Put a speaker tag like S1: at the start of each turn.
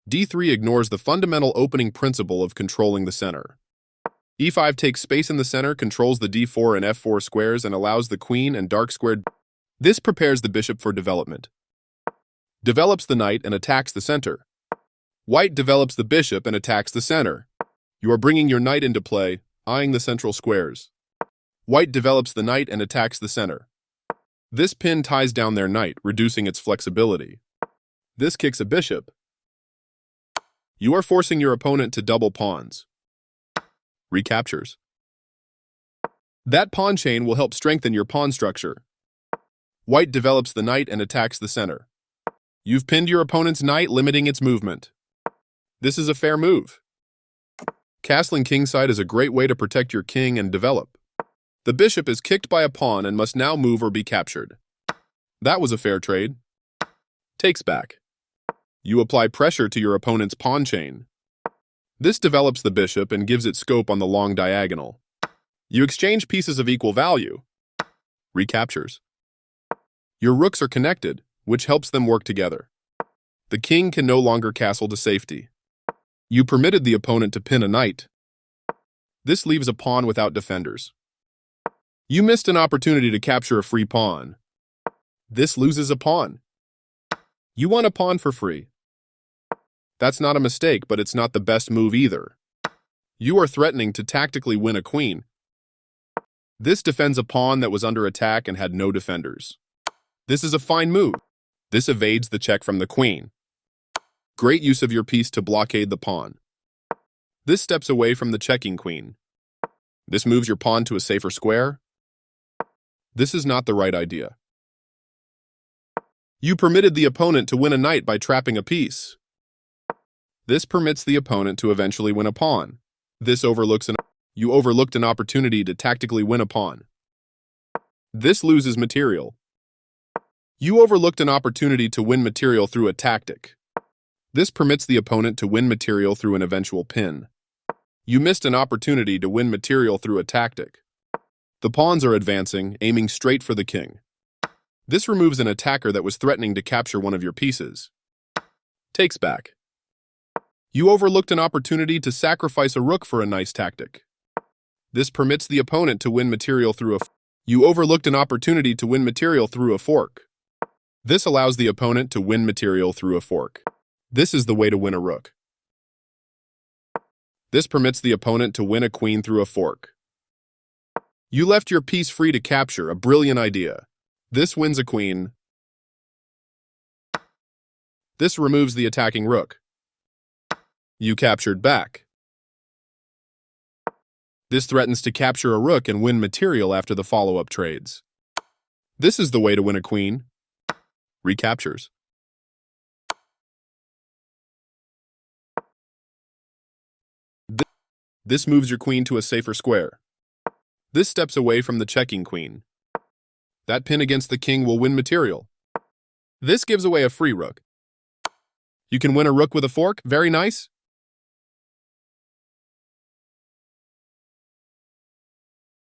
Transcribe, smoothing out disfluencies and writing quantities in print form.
S1: d3 ignores the fundamental opening principle of controlling the center. e5 takes space in the center, controls the d4 and f4 squares, and allows the queen and dark squared. This prepares the bishop for development. Develops the knight and attacks the center. White develops the bishop and attacks the center. You are bringing your knight into play, eyeing the central squares. White develops the knight and attacks the center. This pin ties down their knight, reducing its flexibility. This kicks a bishop. You are forcing your opponent to double pawns. Recaptures. That pawn chain will help strengthen your pawn structure. White develops the knight and attacks the center. You've pinned your opponent's knight, limiting its movement. This is a fair move. Castling kingside is a great way to protect your king and develop. The bishop is kicked by a pawn and must now move or be captured. That was a fair trade. Takes back. You apply pressure to your opponent's pawn chain. This develops the bishop and gives it scope on the long diagonal. You exchange pieces of equal value. Recaptures. Your rooks are connected, which helps them work together. The king can no longer castle to safety. You permitted the opponent to pin a knight. This leaves a pawn without defenders. You missed an opportunity to capture a free pawn. This loses a pawn. You won a pawn for free. That's not a mistake, but it's not the best move either. You are threatening to tactically win a queen. This defends a pawn that was under attack and had no defenders. This is a fine move. This evades the check from the queen. Great use of your piece to blockade the pawn. This steps away from the checking queen. This moves your pawn to a safer square. This is not the right idea. You permitted the opponent to win a knight by trapping a piece. This permits the opponent to eventually win a pawn. You overlooked an opportunity to tactically win a pawn. This loses material. You overlooked an opportunity to win material through a tactic. This permits the opponent to win material through an eventual pin. You missed an opportunity to win material through a tactic. The pawns are advancing, aiming straight for the king. This removes an attacker that was threatening to capture one of your pieces. Takes back. You overlooked an opportunity to sacrifice a rook for a nice tactic. This permits the opponent to win material through a... You overlooked an opportunity to win material through a fork. This allows the opponent to win material through a fork. This is the way to win a rook. This permits the opponent to win a queen through a fork. You left your piece free to capture, a brilliant idea. This wins a queen. This removes the attacking rook. You captured back. This threatens to capture a rook and win material after the follow-up trades. This is the way to win a queen. Recaptures. This moves your queen to a safer square. This steps away from the checking queen. That pin against the king will win material. This gives away a free rook. You can win a rook with a fork, very nice.